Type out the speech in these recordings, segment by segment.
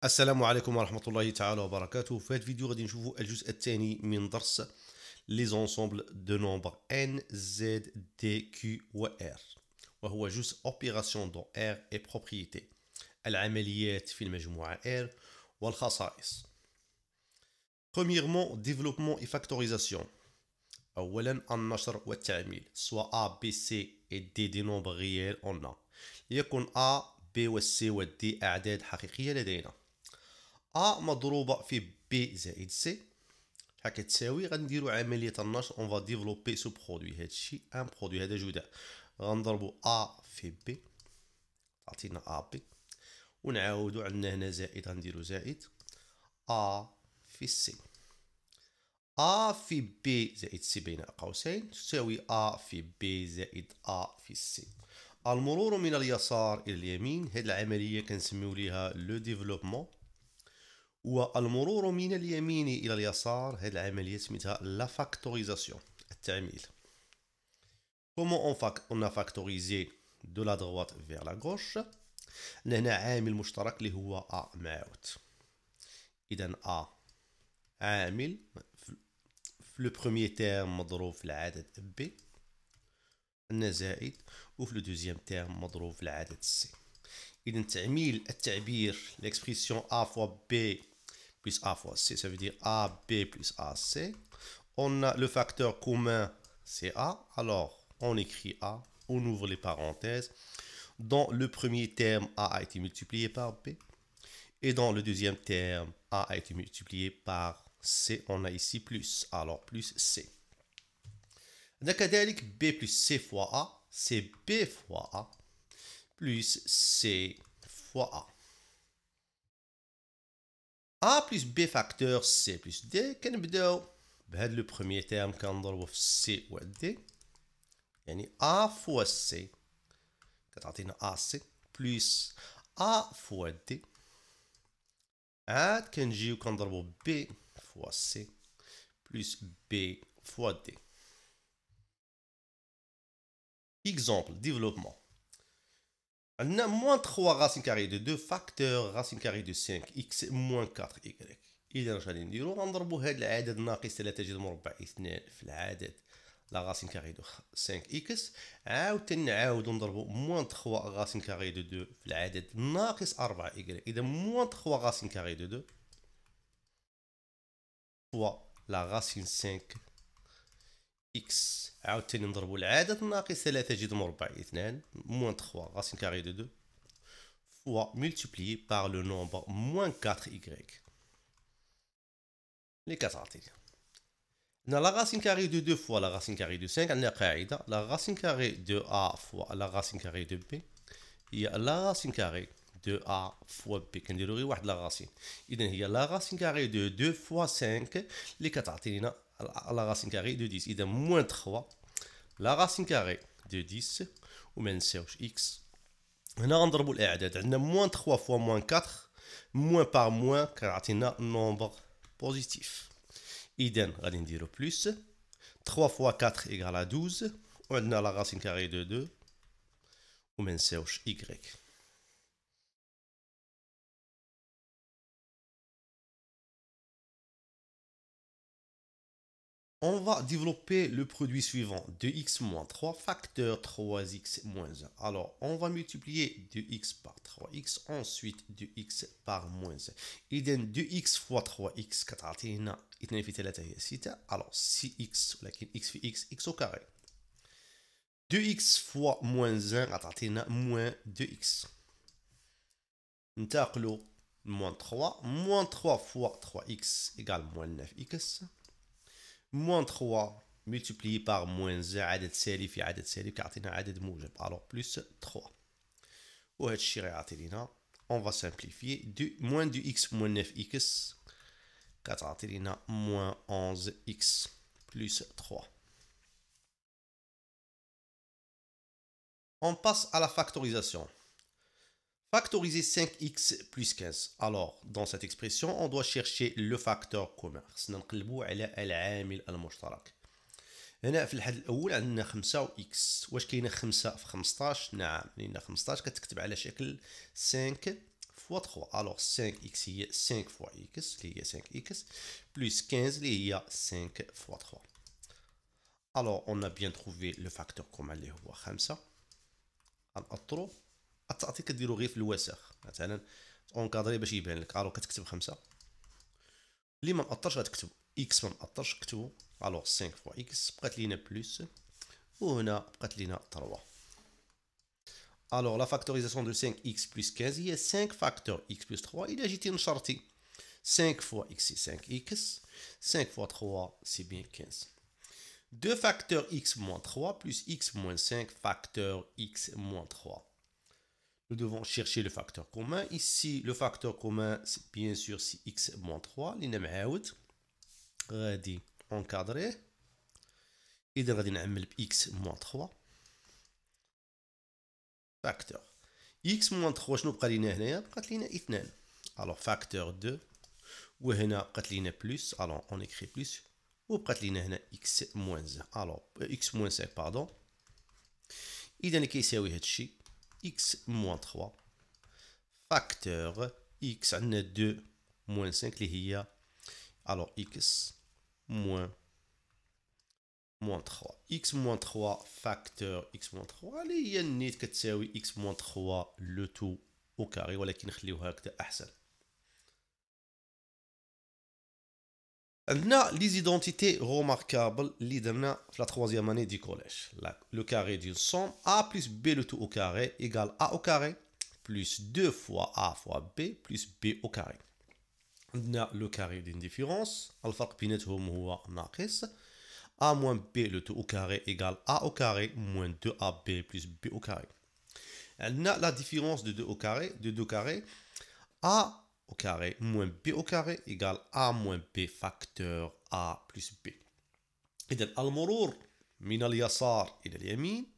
السلام عليكم ورحمة الله تعالى وبركاته. في هذا الفيديو غادي نشوفوا الجزء الثاني من درس لي زونسومبل دو نومبر n z d q و r، وهو جزء اوبيراسيون دون r et propriété، العمليات في المجموعة r والخصائص. Premièrement, développement et factorisation. أولا النشر والتعميل، soit a b c et d des nombres réels on a، ليكن a b و c و d أعداد حقيقية لدينا. A مضروبة في B زائد C هكا تساوي، غنديرو عملية النشر. on va développer ce produit، هادشي ان برودوي، هذا جداء. غنضربو A في B تعطينا AB، ونعاودو عندنا هنا زائد، غنديرو زائد A في C. A في B زائد C بين قوسين تساوي A في B زائد A في C. المرور من اليسار إلى اليمين، هاد العملية كنسميو ليها لو ديفلوبمون، والمرور من اليمين إلى اليسار هذه العملية سميتها لا فاكتوريزاسيون، التعميل. Comment on a factorisé de la droite vers la gauche؟ هنا عامل مشترك اللي هو A معاود. إذا A عامل في لو بروميير تيرم مضروب في العدد B، عندنا زائد، وفي لو دوزيام تيرم مضروب في العدد C. إذا التعبير l'expression A fois B plus A fois C, ça veut dire AB plus AC. On a le facteur commun, c'est A. Alors, on écrit A, on ouvre les parenthèses. Dans le premier terme, A a été multiplié par B. Et dans le deuxième terme, A a été multiplié par C. On a ici plus. Alors, plus C. كذلك B plus C fois A, c'est B fois A plus C fois A. A plus B facteur C plus D. كنبداو بهذا لو بروميير تيرم كنضربو في C و D، يعني A fois C كتعطينا AC plus A fois D. عاد كنجيو كنضربو B fois C plus B fois D. Exemple, développement. On a moins 3 racine carrée de 2 facteur racine carrée de 5x moins 4y. إذا واش غادي نديرو؟ غنضربو هاد العدد ناقص 3 جذر مربع 2 في العدد لا راسين كاري دو 5x، عاوتاني نعاودو نضربو موان 3 راسين كاري دو 2 في العدد ناقص 4y. إذا موان 3 راسين كاري دو 2 فوا لا راسين 5x، عاوتاني نضربو العدد ناقص 3 جذر مربع 2 موان 3 راسين كاري دو 2 fois multiplié par le nombre moins 4y. Les 4 عطينا. La racine carrée de 2 fois la racine carrée de 5, on a قاعدة la racine carrée de A fois la racine carrée de B هي la racine carrée de A fois B. كنديرو غير واحد la racine. إذا هي la racine carrée de 2 fois 5 اللي كتعطينا la racine carrée de 10. إذا moins 3 la racine carrée de 10 وما نساوش x. هنا غنضربو الأعداد، عندنا moins 3 fois moins 4 moins par moins كيعطينا nombre positif. إذن غادي نديرو بلس 3 fois 4 égale à 12، وعندنا لا racine carrée de 2 وما نساوش y. On va développer le produit suivant, 2x moins 3 facteur 3x moins 1. Alors, on va multiplier 2x par 3x, ensuite 2x par moins 1. إذن 2x fois 3x كتعطينا 2 في 3 هي 6. Alors 6x ولكن x في x au carré. 2x fois moins 1 غتعطينا moins 2x. ننتقلوا moins 3. Moins 3 fois 3x égale moins 9x. moins 3 multiplié par moins 1 عدد سالب في عدد سالب كيعطينا عدد موجب. alors plus 3. وهذا الشيء غيعطي لينا on va simplifier moins 2x moins 9x كتعطي لينا moins 11x plus 3. On passe à la factorisation. Factoriser 5x plus 15. Alors, dans cette expression, on doit chercher le facteur commun. خصنا نقلبو على العامل المشترك. هنا في الحد الأول عندنا 5 و x. واش كاينة 5 في 15؟ نعم، لأن 15 كتكتب على شكل 5 fois 3. Alors 5x هي 5 fois x اللي هي 5x plus 15 اللي هي 5 fois 3. Alors on a bien trouvé le facteur commun اللي هو 5. غنأطرو التأطير كديرو غير في الوسخ، مثلا اونكادري باش يبان لك. الو كتكتب 5 اللي ما مأطرش غتكتب x ما مأطرش كتبو. الو 5 fois x بقات لينا بلس وهنا بقات لينا 3. Alors, la factorisation de 5x plus 15, il y a 5 facteurs x plus 3. Il a été encharté. 5 fois x, c'est 5x. 5 fois 3, c'est bien 15. 2 facteurs x moins 3 plus x moins 5 facteur x moins 3. Nous devons chercher le facteur commun. Ici, le facteur commun, c'est bien sûr, c'est x moins 3. لأن معاود غادي encadrer. إذا غادي نعمل ب x moins 3. Facteur x moins 3 شنو بقى لينا هنايا؟ بقات لينا 2. alors facteur 2 وهنا بقات لينا بلس. alors on écrit plus وبقات لينا هنا x moins 1. alors x moins 5 pardon. اذا كيساوي هادشي x moins 3 facteur x عندنا 2 moins 5 اللي هي alors x moins 3. x moins 3 facteur x moins 3 اللي هي النيت كتساوي x moins 3 لو تو او كاري، ولكن نخليوها هكذا احسن. عندنا لي زيدونتيتي روماركابل اللي درنا في لا 3e année دي كوليج. لو كاري دي سوم a plus b le tout au carré égale a au carré plus 2 fois a fois b plus b au carré. عندنا لو كاري دي ديفيرونس الفرق بيناتهم هو ناقص. a moins b le tout au carré égale a au carré moins 2ab plus b au carré. La différence de 2 au carré, de 2 carrés, a au carré moins b au carré égale a moins b facteur a plus b. إذا المرور من اليسار إلى اليمين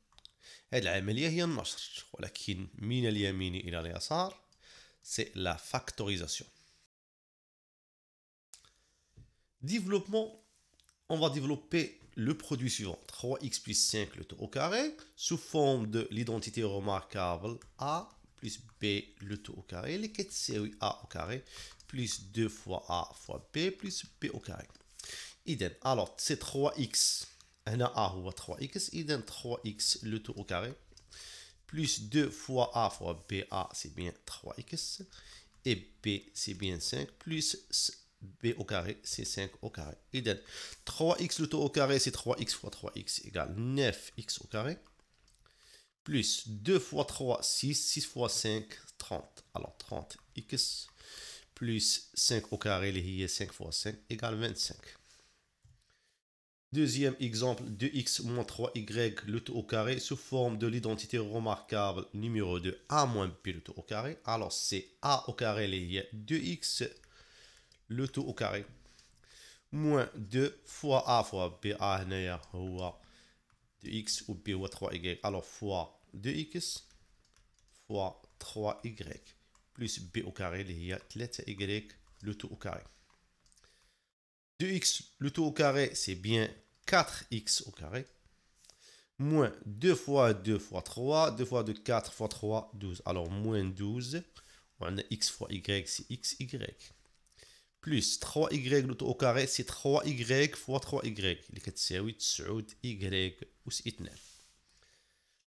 هذه العملية هي النشر، ولكن من اليمين إلى اليسار c'est la factorisation. Développement. On va développer le produit suivant. 3x plus 5 le tout au carré sous forme de l'identité remarquable a plus b le tout au carré. Les quêtes c'est a au carré plus 2 fois a fois b plus b au carré. Idem. Alors, c'est 3x. Un a ou 3x. Idem 3x le tout au carré plus 2 fois a fois b. A, c'est bien 3x. Et b, c'est bien 5 plus b au carré, c'est 5 au carré. Idem. 3x le tout au carré, c'est 3x fois 3x égale 9x au carré. Plus 2 fois 3, 6. 6 fois 5, 30. Alors 30x plus 5 au carré, qui est 5 fois 5 égale 25. Deuxième exemple, 2x moins 3y le tout au carré sous forme de l'identité remarquable numéro 2 a moins b le tout au carré. Alors c'est a au carré, qui est 2x le tout au carré moins 2 fois a fois b. a هنايا هو 2x و b هو 3y. alors fois 2x fois 3y plus b au carré اللي هي 3y le tout au carré. 2x le tout au carré c'est bien 4x au carré moins 2 fois 2 fois 3. 2 fois 2 4 fois 3 12. alors moins 12 on a x fois y c'est xy plus 3y le tout au carré c'est 3y fois 3y اللي كتساوي 9y أس 2.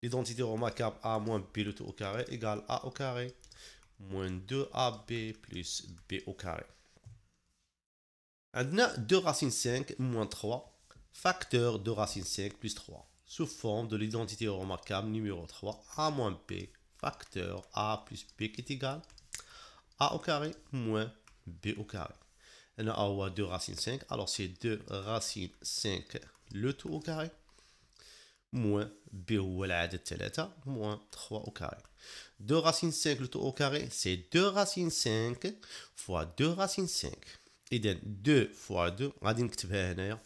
L'identité remarquable a moins b le tout au carré égale a au carré moins 2ab plus b au carré. عندنا 2 racine 5 moins 3 facteur de racine 5 plus 3 sous forme de l'identité remarquable numéro 3 a moins b facteur a plus b qui est égal a au carré moins b au carré. On a 2 racines 5, alors c'est 2 racines 5 le tout au carré moins b هو العدد 3 moins 3 au carré. 2 racines 5 le tout au carré c'est 2 racines 5 fois 2 racines 5. إذا 2 fois 2 غادي نكتبها هنايا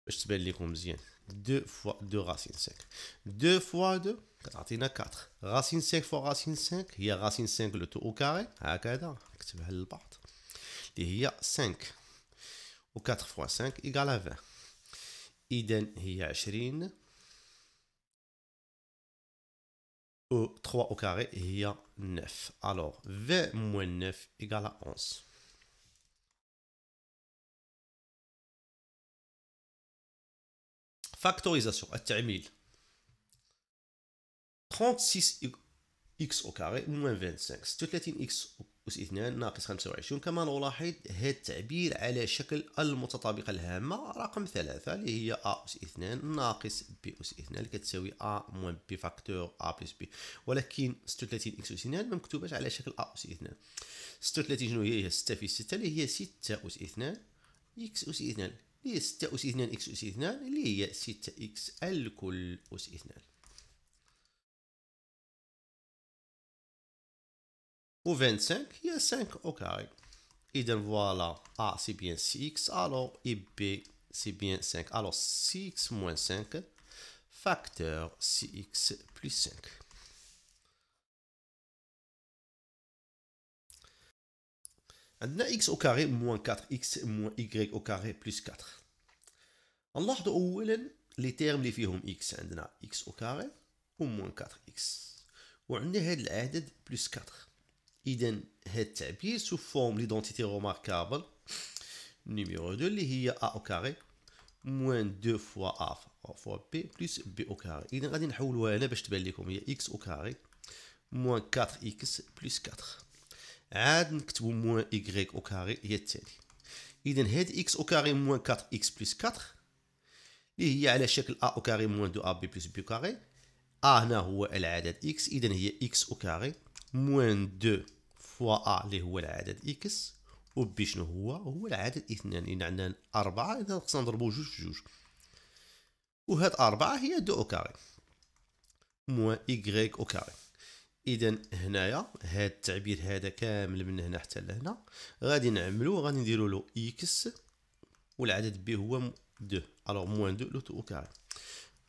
باش تبان لكم مزيان. 2 fois 2 racines 5. 2 fois 2 كتعطينا 4. racine 5 fois racine 5 هي racine 5 le tout au carré هكذا نكتبها للبعض اللي هي 5 و 4 fois 5 égale à 20. إذا هي 20 3 au carré هي 9. Alors 20 moins 9 égale à 11. Factorisation, التعميل. 36 x au carré moins 25. 36 x أس 2 ناقص 25. كما نلاحظ هذا التعبير على شكل المتطابقة الهامة رقم 3 اللي هي a أس 2 ناقص b أس 2 اللي كتساوي a moins b فاكتور a plus b. ولكن 36 x أس 2 ما مكتوباش على شكل a أس 2. 36 شنو هي 6 في 6 اللي هي 6 أس 2 x أس 2 اللي هي 6 أس 2 x أس 2 اللي هي 6x الكل أس 2. Ou 25, il y a 5 au carré. Et donc voilà, A c'est bien 6x, alors et B c'est bien 5. Alors 6x moins 5, facteur 6x plus 5. عندنا x au carré moins 4x moins y au carré plus 4. نلاحظوا أولا لي تيرم اللي فيهم x عندنا x au carré و moins 4x وعندنا هذا العدد plus 4. إذا هذا التعبير سو فورم ليدونتيتي روماركابل نيميرو 2 اللي هي a au carré moins 2 fois a fois b plus b au carré. إذا غادي نحولوها هنا باش تبان لكم هي x au carré moins 4x plus 4. عاد نكتبو moins y au carré هي التالي. إذا هاد x au carré moins 4x plus 4 اللي هي على شكل a au carré moins 2ab plus b au carré. a هنا هو العدد x إذا هي x au carré moins 2 فوا a اللي هو العدد x و b شنو هو العدد 2. إذا عندنا 4 إذا خصنا نضربو جوج في جوج وهاد 4 هي 2 au carré moins y au carré. إذا هنايا هاد التعبير هذا كامل من هنا حتى لهنا غادي نعملو غادي نديرو له x والعدد b هو 2 alors moins 2 لو 2 au carré.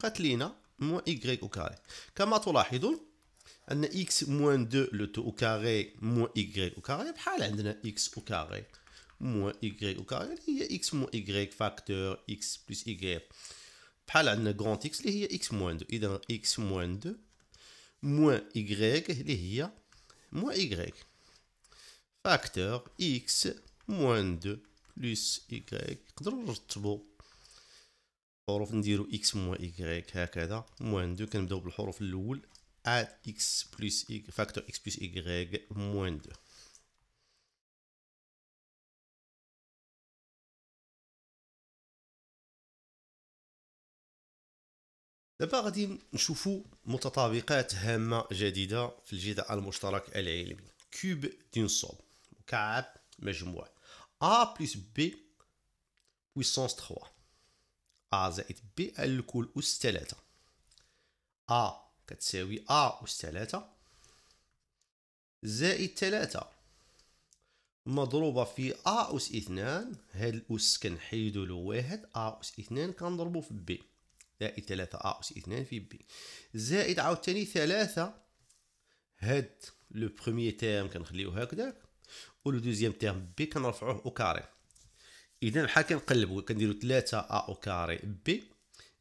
بقات لينا moins y au carré. كما تلاحظون عندنا x moins 2 لو 2 au carré moins y au carré بحال عندنا x au carré moins y au carré اللي هي x moins y فاكتور x plus y بحال عندنا grand x اللي هي x moins 2. إذا x moins 2 moins y اللي هي moins y فاكتور x moins 2 plus y. نقدروا نرتبوا حروف نديرو x moins y هكذا moins 2 كنبداو بالحروف الأول add x plus y facteur x plus y moins 2. دابا غادي نشوفوا متطابقات هامة جديدة في الجداء المشترك العلمي. كوب دون صوب مكعب مجموع a plus b puissance 3 a زائد b الكل أس 3. a كتساوي a أس 3 زائد 3 مضروبة في a أس 2. هاد الأس كنحيدو له واحد a أس 2 كنضربو في b زائد 3 a أس 2 في b زائد عاوتاني 3 هاد لو بروميي تيرم كنخليوه هكذاك و لو دوزيام تيرم b كنرفعوه أو كاري. إذا بحال كنقلبو كنديرو 3 a أو كاري b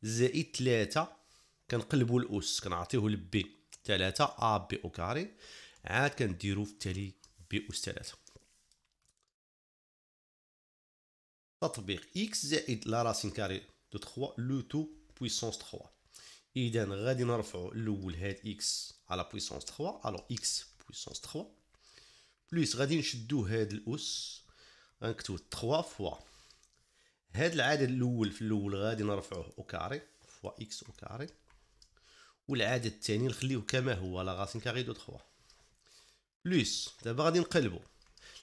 زائد 3 كنقلبو الأس كنعطيوه ل b 3 a b أو كاري عاد كنديرو في التالي b أس 3. تطبيق x زائد لا راسين كاري دو 3 لو تو بويسونس 3. إذا غادي نرفعو الأول هاد x على بويسونس 3 ألوغ x بويسونس 3 بليس غادي نشدو هاد الأس غنكتبو 3 فوا هاد العدد الأول في الأول غادي نرفعوه أو كاري فوا x أو كاري والعدد الثاني نخليوه كما هو لا راسين كاري دو 3 بليس دابا غادي نقلبو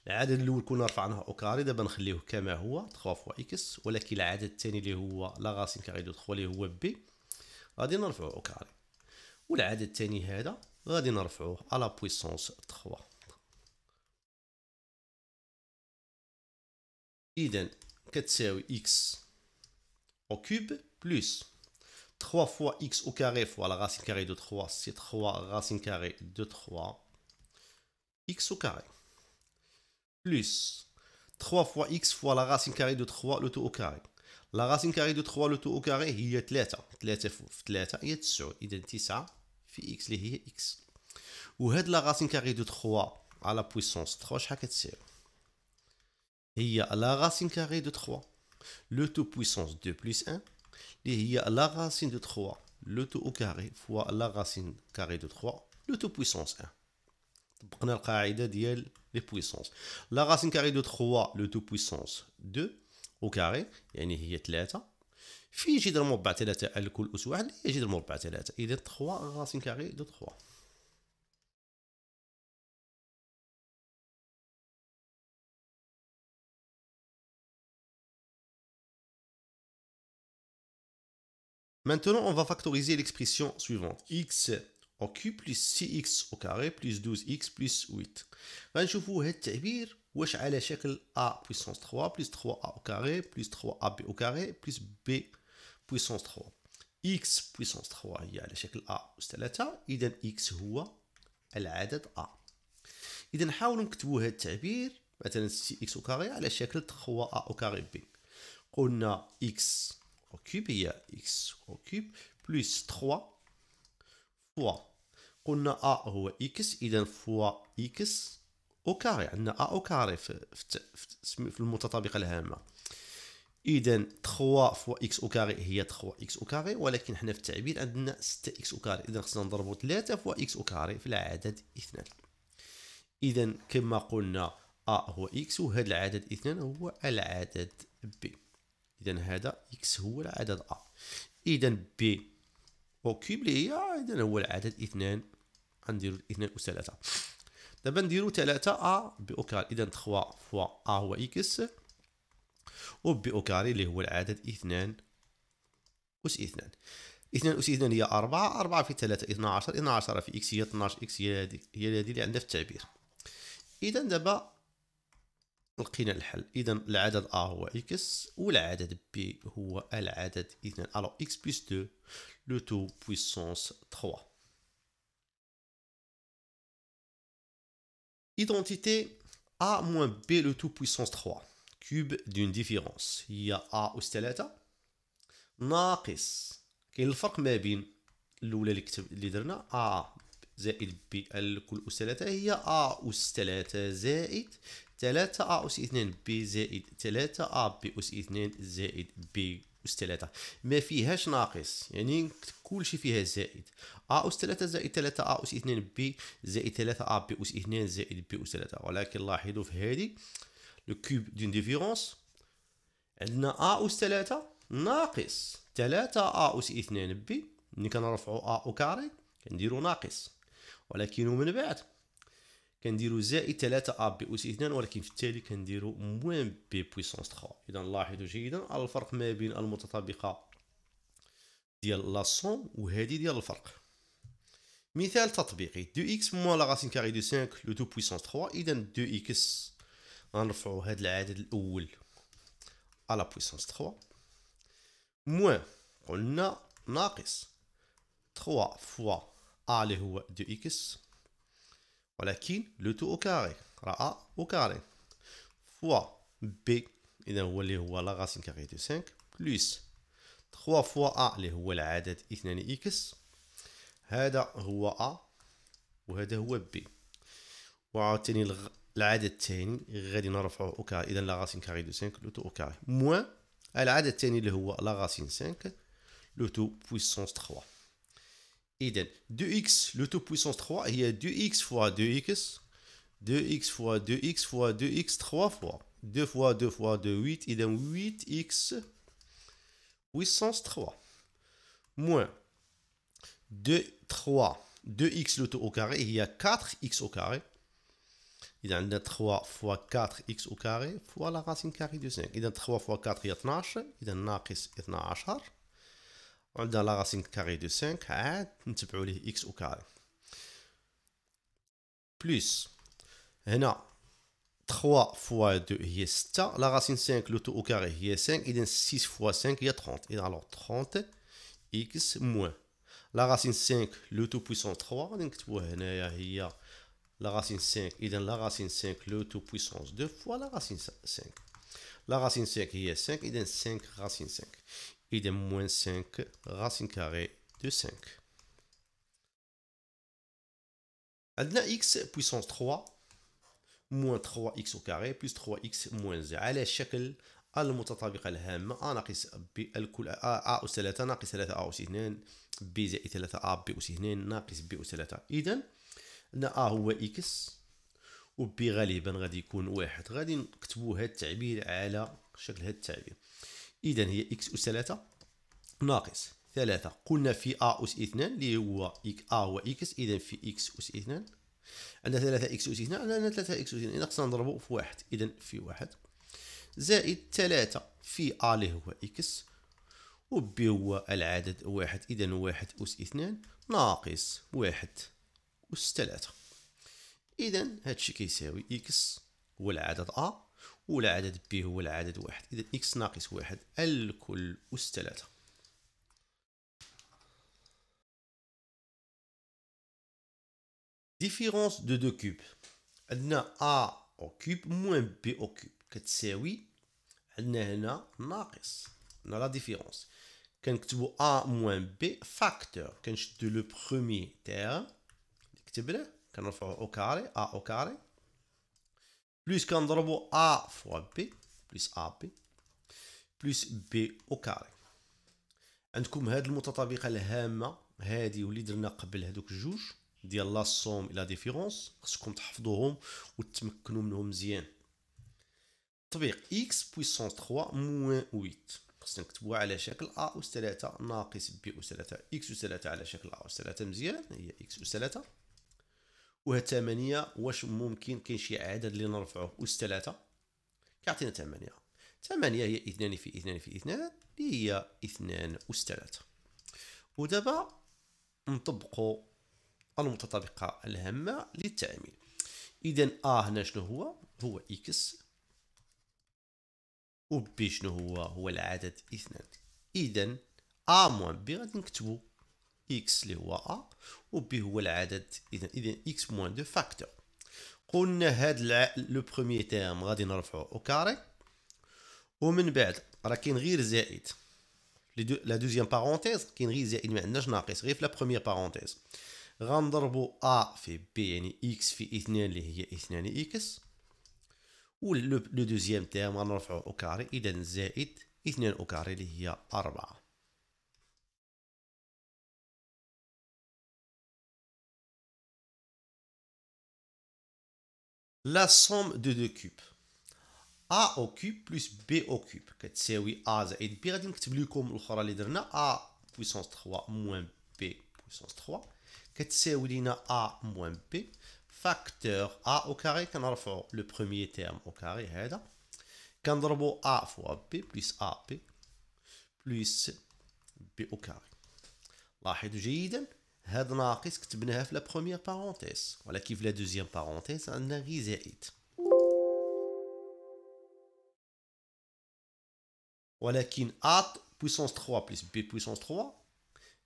العدد الاول كنا رفعناه او كاري دابا نخليوه كما هو 3 فوا اكس ولكن العدد الثاني اللي هو لا راسين كاري دو 3 اللي هو بي غادي نرفعوه او كاري والعدد الثاني هذا غادي نرفعوه على بويسونس 3. اذا كتساوي اكس او كوب بلس 3 فوا اكس او كاري فوا لا راسين كاري دو 3 سي 3 راسين كاري دو 3 x au carré plus 3 fois x fois la racine carrée de 3 le tout au carré. La racine carrée de 3 le tout au carré هي 3 3 في 3 هي 9 إذا 9 في x اللي هي x وهاد لا راسين كاري دو 3 على بويسونس 3 شحال كتساوي؟ هي لا راسين كاري دو 3 لو تو بويسونس 2 بلس 1 اللي هي لا راسين دو 3 لو تو او كاري فوا لا راسين كاري دو 3 لو تو بويسونس 1. طبقنا القاعده ديال لي بويسونس. لا راسين كاري دو 3 لو تو بويسونس 2 او كاري يعني هي 3 في جذر مربع 3 الكل اس 1 هي جذر مربع 3. اذا 3 راسين كاري دو 3. Maintenant, on va factoriser l'expression suivante. X au cube plus 6x au carré plus 12x plus 8. غنشوفوا هذا التعبير واش على شكل a puissance 3 plus 3a au carré plus 3ab au carré plus b puissance 3. x puissance 3 هي على شكل a أس 3. إذا x هو العدد a. إذا نحاولوا نكتبوا هذا التعبير مثلا 6x au carré على شكل 3a au carré b. قلنا x au cube هي x au cube plus 3 fois قلنا a هو x إذا فوا x au carré. عندنا a au carré في المتطابقة الهامة. إذا 3 فوا x au carré هي 3x au carré ولكن حنا في التعبير عندنا 6x au carré. إذا خصنا نضربو 3 فوا x au carré في العدد 2. إذا كما قلنا a هو x وهذا العدد 2 هو العدد b. إذا هذا x هو العدد a. إذا b أو كيوب اللي هي إذا هو العدد 2. غنديرو 2 أس 3. دابا نديرو 3 a b أو كاري. إذا 3 فوا a هو x و b أو كاري اللي هو العدد 2 أس 2. 2 أس 2 هي 4. 4 في 3 12. 12 في x هي 12 x هي هذه اللي عندنا في التعبير. إذا دابا لقينا الحل. إذا العدد a هو x والعدد b هو العدد 2. alors x plus 2 le tout puissance 3. Identité a moins b le tout puissance 3 cube d'une différence هي a أس 3 ناقص. كاين الفرق ما بين الأولى اللي درنا a زائد b الكل أس 3 هي a أس 3 زائد 3 a أس 2 b زائد 3 a b أس 2 زائد b أس 3. ما فيهاش ناقص يعني كلشي فيها زائد. a أس 3 زائد 3 a أس 2 b زائد 3 a b أس 2 زائد b أس 3. ولكن لاحظوا في هذه لو كوب دون ديفيرونس عندنا a أس 3 ناقص 3 a أس 2 b. ملي كنرفعوا a أو كاري كنديروا ناقص ولكن من بعد كنديروا زائد 3 a b أس 2 ولكن في التالي كنديروا موان b بويسونس 3. إذا لاحظوا جيدا الفرق ما بين المتطابقة ديال لا سوم وهذه ديال الفرق. مثال تطبيقي 2x موان لا راسين كاري دو 5 لو تو بويسونس 3. إذا 2x غنرفعوا هذا العدد الأول على بويسونس 3 موان قلنا ناقص 3 فوا a اللي هو 2x ولكن لو تو او كاري راه a او كاري فوا b إذا هو اللي هو لا راسين كاري دو 5 بلس 3 فوا a اللي هو العدد 2x هذا هو a وهذا هو b. وعاوتاني العدد الثاني غادي نرفعوه او كاري. إذا لا راسين كاري دو 5 لو تو او كاري موان العدد الثاني اللي هو لا راسين 5 لو تو بويسونس 3. إذا 2x لو تو بويسونس 3 هي 2x فوا 2x 2x فوا 2x فوا 2x 3 فوا 2 فوا 2 فوا 2 8. إذا 8x بويسونس 3 موان 2 3 2x لو تو او كاري هي 4x او كاري. إذا عندنا 3 فوا 4x او كاري فوا لا راسين كاري دو 5. إذا 3 فوا 4 هي 12. إذا ناقص 12 وعندنا لا راسين كاري دو 5 عاد نتبعوا ليه x او كاري بلس هنا 3 فوا 2 هي 6. لا راسين 5 لو تو او كاري هي 5. إذا 6 فوا 5 هي 30. إذا alors 30 x موان لا راسين 5 لو تو بويسونس 3 غادي نكتبوها هنايا هي لا راسين 5. إذا لا راسين 5 لو تو بويسونس 2 فوا لا راسين 5. لا راسين 5 هي 5. إذا 5 راسين 5. إذا موان 5 racine carrée de 5. عندنا x بويسونس 3 موان 3x au carré بلس 3x موان z على شكل المتطابقة الهامة a ناقص b الكل a أس 3 ناقص 3 a أس 2 b زائد 3 a b أس 2 ناقص b أس 3. إذا عندنا a هو x و b غالبا غادي يكون واحد. غادي نكتبو هاد التعبير على شكل هاد التعبير. إذا هي x أس 3 ناقص 3 قلنا في a أس 2 اللي هو a هو x. إذا في x أس 2 عندنا 3 اكس أس 2 عندنا 3 اكس أس 2 إذا خصنا نضربو في واحد. إذا في واحد زائد 3 في a اللي هو اكس و b هو العدد واحد. إذا واحد أس 2 ناقص واحد أس 3. إذا هادشي كيساوي اكس هو العدد a والعدد b هو العدد واحد. إذا اكس ناقص واحد الكل أس 3. Différence de deux cubes. عندنا a au cube moins b au cube كتساوي عندنا هنا ناقص. عندنا لا ديفيرونس كنكتبو a moins b فاكتور. كنشدو لو بروميي تيرم كتبناه كنرفعو او كاري a au carré بلس كنضربو a فوا b بلس ab بلس b au carré. عندكم هاد المتطابقة الهامة هادي واللي درنا قبل هادوك الجوج ديال لا سوم إلى ديفيرونس خصكم تحفظوهم وتتمكنوا منهم مزيان. تطبيق x بويسونس 3 موان 8 خصنا نكتبوها على شكل a أس 3 ناقص b أس 3 x أس 3 على شكل a أس 3 مزيان هي x أس 3. وهاد 8 واش ممكن كاين شي عدد اللي نرفعوه أس 3 كيعطينا 8. 8 هي 2 في 2 في 2 اللي هي 2 أس 3. ودابا نطبقوا المتطابقة الهامة للتعميل. إذا a هنا شنو هو x و b شنو هو العدد 2. إذا a موان b غادي نكتبو x اللي هو a و b هو العدد. إذا x موان 2 فاكتور. قلنا هاد لو بروميي تيرم غادي نرفعو او كاري ومن بعد راه كاين غير زائد لا دوزيام بارونتيز كاين غير زائد ما عندناش ناقص غير في لا بروميير بارونتيز. غنضربو a في b يعني x في 2 اللي هي 2 x و لو دوزيام تيرم غنرفعو او كاري. إذا زائد 2 او كاري اللي هي 4. لا سوم دو دو كوب a au cube plus b au cube كتساوي a زائد b. غادي نكتب لكم الاخرى اللي درنا a بويسونس 3 موان b بويسونس 3 كتساوي لينا a موان b فاكتور a au carré. كنرفعو لو بروميي تيرم au carré هذا كنضربو a فوا b بلس ab بلس b au carré. لاحظوا جيدا هاد ناقص كتبناها في لا بروميير بارونتيز ولكن في لا دوزيام بارونتيز عندنا غير زائد. ولكن a بويسونس 3 بلس b بويسونس 3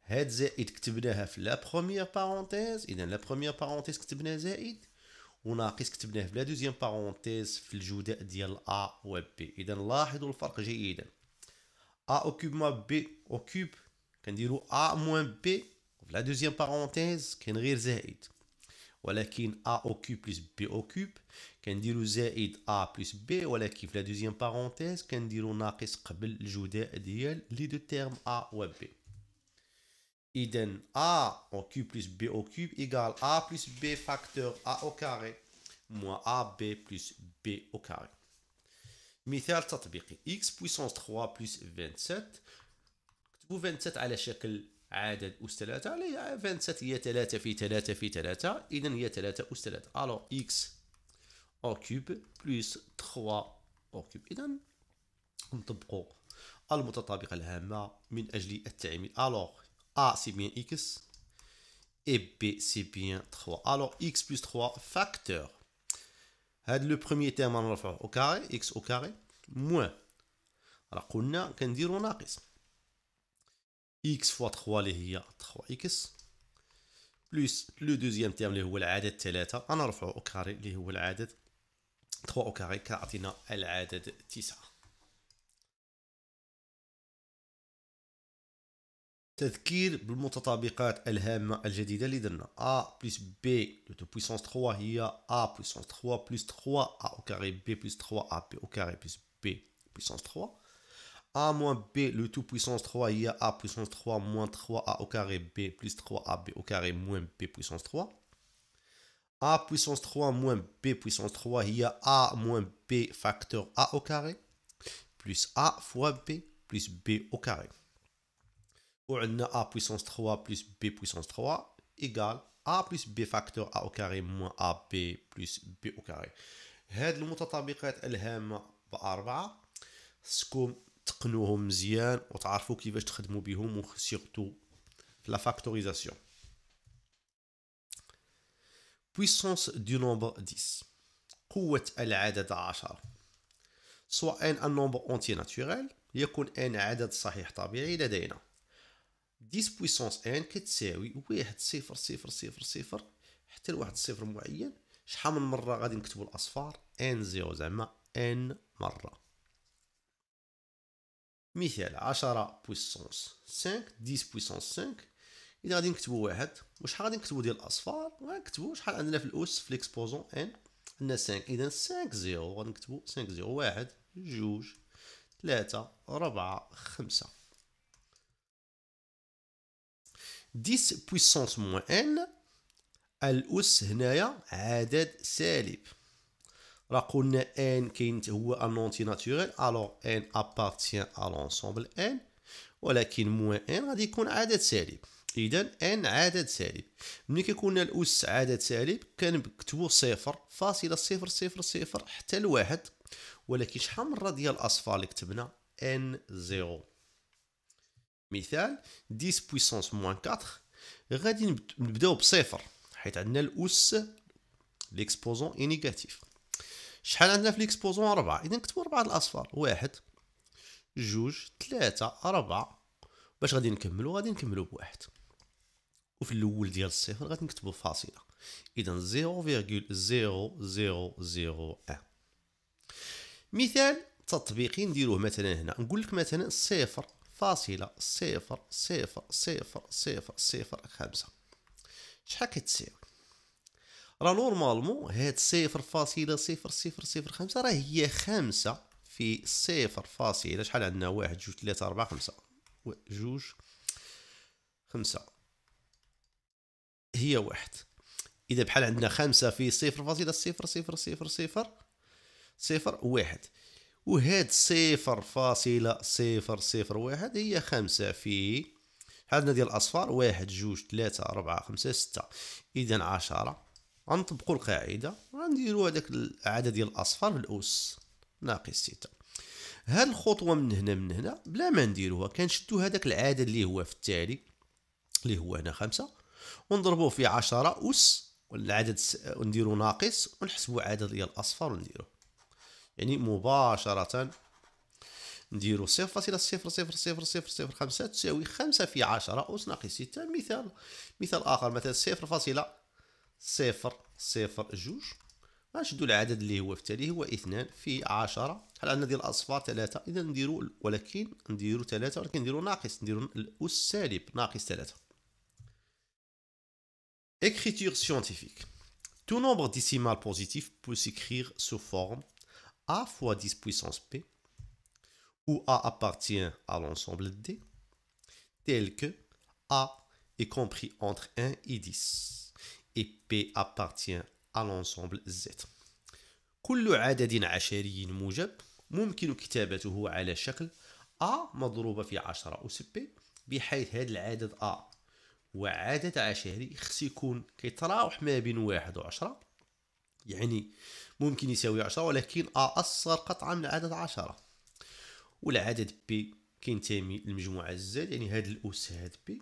هاد زائد كتبناها في لا بروميير بارونتيز. اذا لا بروميير بارونتيز كتبناها زائد وناقص كتبناه في لا دوزيام بارونتيز في الجداء ديال a و b. اذا لاحظوا الفرق جيدا. a او كوب ما b او كوب كنديرو a موان b في لا دوزيام بارونتيز كاين غير زائد. ولكن a au cube plus b au cube كنديرو زائد a plus b ولكن في لا دوزيام بارونتيز كنديرو ناقص قبل الجداء ديال لي دو تيرم a و b. إذا a au cube plus b au cube égale a plus b facteur a au carré moins ab plus b au carré. مثال تطبيقي x puissance 3 plus 27 كتبو 27 على شكل عدد أس 3 عليه 27 هي 3 في 3 في 3 إذا هي 3 أس 3. alors x au cube plus 3 au cube. إذا نطبقوا المتطابقة الهامة من أجل التعميل. alors a c'est bien x et b c'est bien 3. alors x plus 3 facteur هاد لو بروميي تيرم غنرفعوه au carré x au carré moins راه قلنا كنديرو ناقص x fois 3 اللي هي 3x بلس لو دوزيام تيرم اللي هو العدد 3 غنرفعو او كاري اللي هو العدد 3 او كاري كيعطينا العدد 9. تذكير بالمتطابقات الهامة الجديدة اللي درنا. A plus B de puissance 3 هي A puissance 3 plus 3A au carré B plus 3AB au carré plus B puissance 3. A moins B le tout puissance 3 هي A puissance 3 moins 3A au carré B plus 3AB au carré moins B puissance 3. A puissance 3 moins B puissance 3 هي A moins B facteur A au carré plus A fois B plus B au carré. وعندنا A puissance 3 plus B puissance 3 égale A plus B facteur A au carré moins AB plus B au carré. هاد المتطابقات الهامة بأربعة خصكم تقنوهم مزيان وتعرفوا كيفاش تخدموا بهم وسيرتو في لا فاكتوريزاسيون. puissance du nombre 10 قوة العدد 10 soit n un nombre entier naturel يكون n عدد صحيح طبيعي لدينا 10 puissance n كتساوي 1 0 0 0 0 حتى لواحد الصفر معين. شحال من مرة غادي نكتبو الأصفار n 0 زعما n مرة. مثال 10 puissance 5 10 puissance 5 إذا غادي نكتبو واحد وشحال غادي نكتبو ديال الأصفار غنكتبو شحال عندنا في الأس في ليكسبوزون n عندنا 5 إذا 5 0 غادي نكتبو 5 0 1 2 3 4 5. 10 puissance moins n الأس هنايا عدد سالب. راه قلنا n كاين هو ان اونتي ناتوريل الوغ n appartient à l'ensemble n ولكن موان n غادي يكون عدد سالب. اذا n عدد سالب. ملي كيكون الأس عدد سالب كنكتبو 0.000 حتى لواحد ولكن شحال مرة ديال الأصفار اللي كتبنا n 0. مثال 10 puissance moins 4 غادي نبداو بصفر حيت عندنا الأس ليكسبوزون اي نيجاتيف. شحال عندنا في ليكسبوزون 4 اذا نكتبوا 4 الاصفار 1 2 3 4 باش غادي نكملوا بواحد وفي الاول ديال الصفر غادي نكتبوا فاصله اذا 0.0001. مثال تطبيقي نديروه مثلا هنا نقول لك مثلا 0.00005 شحال كتساوي. راه نورمالمون هاد 0.0005 راه هي 5 في 0. شحال عندنا 1 2 3 4 5 2 5 هي 1. إذا بحال عندنا 5 في 0.00001 وهاد 0.001 هي 5 في شحال عندنا ديال الأصفار 1 2 3 4 5 6 إذا 10. غنطبقوا القاعده غنديروا هذاك العدد ديال الاصفار بالأس ناقص 6. هاد الخطوه من هنا بلا ما نديروها كنشدوا هذاك العدد اللي هو في التالي اللي هو هنا 5 ونضربوه في 10 أس والعدد ونديروا ناقص ونحسبوا عدد ديال الاصفار ونديروه يعني مباشره نديروا 0.00005 تساوي 5 في 10 أس ناقص 6. مثال اخر مثلا 0.002 غنشدوا العدد اللي هو في التالي هو 2 في 10 شحال عندنا ديال الاصفار 3 اذا نديروا 3 ولكن نديروا ناقص نديروا الأس سالب ناقص 3. Écriture scientifique. Tout nombre décimal positif peut s'écrire sous forme a fois 10 puissance p où a appartient à l'ensemble d tel que a est compris entre 1 et 10 et P appartient à l'ensemble Z. كل عدد عشري موجب ممكن كتابته على شكل A مضروبة في 10 أس P بحيث هذا العدد A وعدد عشري خص يكون كيتراوح ما بين 1 و 10 يعني ممكن يساوي 10 ولكن A أصغر قطعا من العدد 10 والعدد P كينتمي للمجموعة Z يعني هذا الأس هذا P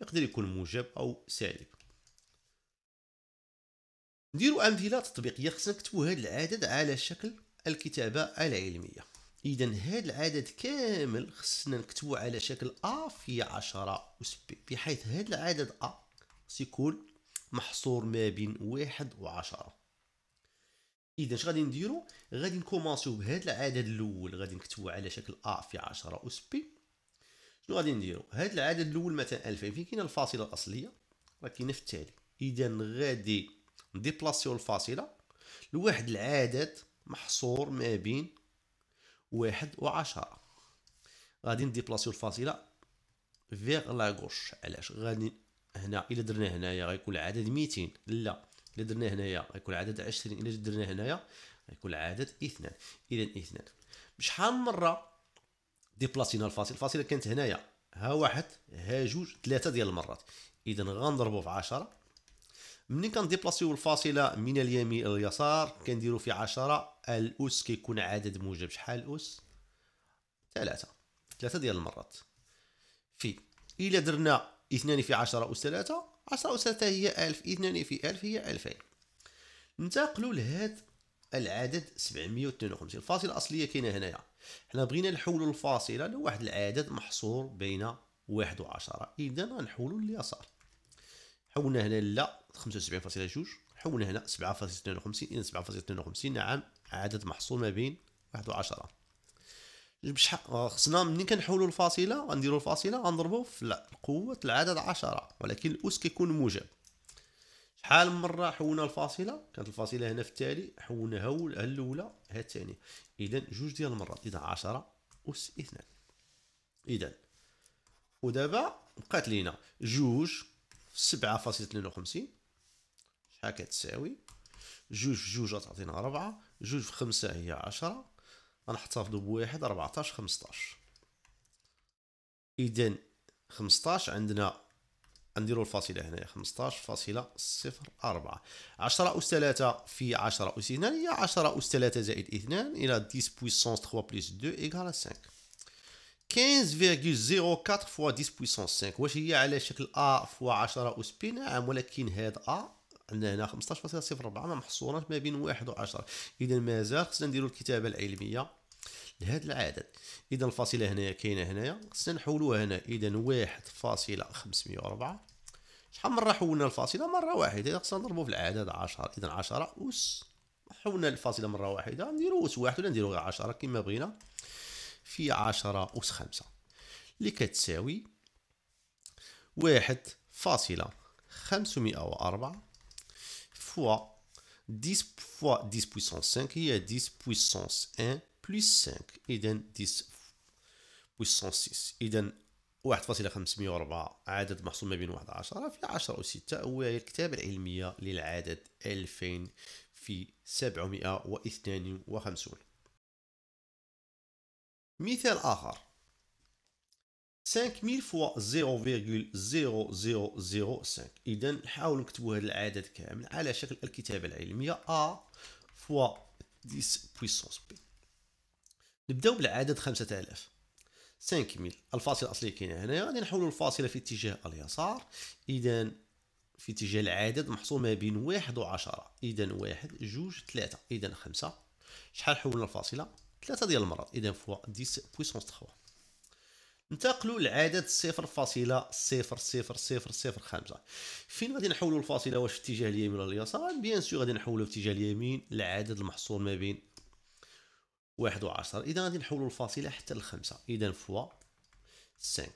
يقدر يكون موجب أو سالب. نديروا امثله تطبيقيه خصنا نكتبوا هذا العدد على شكل الكتابه العلميه. اذا هذا العدد كامل خصنا نكتبوا على شكل a في 10 أس b بحيث هذا العدد a سيكون محصور ما بين 1 و 10. اذا اش غادي نديروا غادي نكومونسيو بهذا العدد الاول غادي نكتبوا على شكل a في 10 أس b شنو غادي نديرو؟ هاد العدد الاول مثلا 2000 فين كاينه الفاصله الاصليه؟ راه كاينه في التالي. اذا غادي نديبلاسيو الفاصله لواحد العدد محصور ما بين 1 و 10. غادي نديبلاسيو الفاصله فيغ لا غوش. علاش؟ غادي هنا الا درنا هنايا غيكون العدد 200، لا الا درنا هنايا غيكون العدد 20، الا درنا هنايا غيكون العدد 2. اذا 2 بشحال من مره ديبلاسينا الفاصله كانت هنايا ها واحد ها جوج 3 ديال المرات. اذا غنضربو في 10. ملي كنديبلاسيو الفاصله من اليمين الى اليسار كنديرو في 10 الاس كيكون عدد موجب. شحال الاس؟ 3 ديال المرات. في الا درنا 2 في 10 اس 3، 10 اس 3 هي 1000، 2 في 1000 هي 2000. ننتقلوا لهذا العدد 752. الفاصله الاصليه كاينه هنايا. حنا بغينا نحولوا الفاصله لواحد العدد محصور بين 1 و 10. اذا غنحولوا لليسار. حولنا هنا لا 75.2، حولنا هنا 7.52. اذا 7.52 نعم عدد محصور ما بين 1 و 10. بشحال خصنا ملي كنحولوا الفاصله غنديروا الفاصله غنضربوا في قوه العدد 10، ولكن الاس كيكون موجب. شحال من مره حولنا الفاصله؟ كانت الفاصله هنا في التالي، حولنا ها الاولى ها الثانيه. اذا جوج ديال المرات. اذا 10 اس 2. اذا ودابا بقات لينا جوج في 7.52 شحال كتساوي؟ جوج في جوج غتعطينا 4، جوج في 5 هي 10، غنحتفظوا بواحد 14 15. اذا 15 عندنا نديروا الفاصله هنايا 15.04. 10 اس 3 في 10 اس 2 هي 10 اس 3 زائد 2 الى 10 بويسونس 3 بلس 2 ايكال 5. 15.04 فوا 10 بويسونس 5. واش هي على شكل ا فوا 10 اس بي؟ نعم، ولكن هاد ا عندنا هنا 15.04 ما محصورات ما بين 1 و 10. اذا مازال خصنا نديروا الكتابه العلميه لهذا العدد. اذا الفاصله هنايا كاينه هنايا خصنا نحولوها هنا. اذا 1.504. شحال مره حولنا الفاصله؟ مره واحده. اذا خصنا نضربو في العدد 10. اذا 10 اس حولنا الفاصله مره واحده نديرو اس واحد ولا نديرو غير 10 كما بغينا في 10 اس 5 اللي كتساوي 1.504 فوا 10 فوا 10 بويسونس 5 هي 10 بويسونس 1 بلس 5. اذا 10 بويسونس 6. اذا 1.504 عدد محصور ما بين 1 و 10 في 10 أس 6 وهي الكتابة العلمية للعدد 2000 في 752. مثال آخر 5000 فوا 0.0005. إذا نحاول نكتبوا هذا العدد كامل على شكل الكتابة العلمية A فوا 10 بويسونس B. نبداو بالعدد 5000. 5000 الفاصله الاصليه كاينه هنايا. غادي نحولوا الفاصله في اتجاه اليسار. اذا في اتجاه العدد محصور ما بين 1 و 10. اذا 1 2 3. اذا 5. شحال حولنا الفاصله؟ 3 ديال المرات. اذا فوا 10 بويسونس 3. ننتقلوا للعدد 0.00005. فين غادي نحولوا الفاصله؟ واش في اتجاه اليمين ولا اليسار؟ بيان سور غادي نحولوا في اتجاه اليمين. العدد المحصور ما بين 1 و 10. اذا غادي نحولوا الفاصله حتى ل5. اذا فوا 5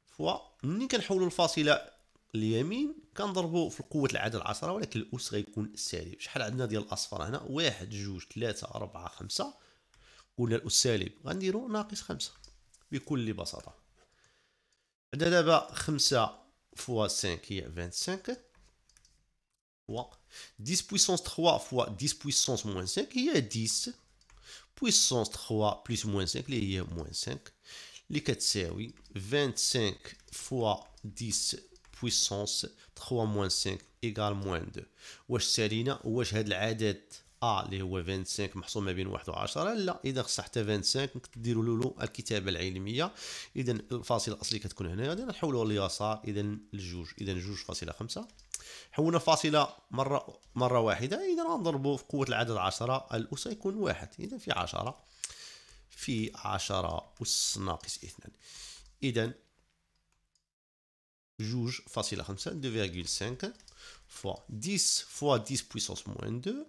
فوا ملي كنحولوا الفاصله اليمين كنضربوا في قوه العدد 10، ولكن الاس غيكون سالب. شحال عندنا ديال الاصفر هنا؟ 1 2 3 4 5. قلنا الاس سالب غنديروا ناقص 5 بكل بساطه. عندنا دابا 5 فوا 5 هي 25 فوا 10 بويسونس 3 فوا 10 بويسونس موان 5 هي 10 بويسونس 3 بلس موان 5 اللي هي موان 5 اللي كتساوي 25 فوا 10 بويسونس 3 موان 5 ايكال موان 2. واش سالينا؟ واش هذا العدد ا اللي هو 25 محصور ما بين 1 و 10؟ لا. اذا خص حتى 25 ديروا له الكتابه العلميه. اذا الفاصله الاصليه كتكون هنا. غادي نحولوها لليسار. اذا لجوج. اذا 2.5 حولنا الفاصله مره واحده. اذا غنضربوا في قوه العدد 10. الاس يكون 1. اذا في 10 في 10 أس ناقص 2. إذا 2.5 2,5 فوا 10 فوا 10 بويسونس موان 2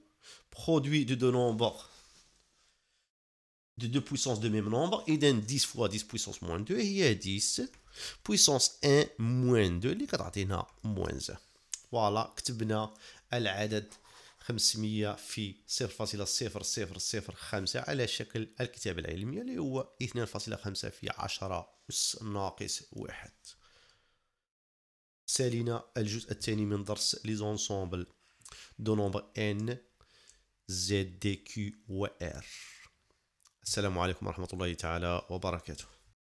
produit de deux nombres de deux puissances de même nombre. إذا 10 fois 10 puissance moins 2 هي 10 puissance 1 moins 2 اللي كتعطينا moins 1. فوالا كتبنا العدد 500 في 0.0005 على شكل الكتابة العلمية اللي هو 2.5 في 10 أس ناقص 1. سالينا الجزء الثاني من درس لي زونسومبل دو نومبر n z d q و r. السلام عليكم ورحمة الله تعالى وبركاته.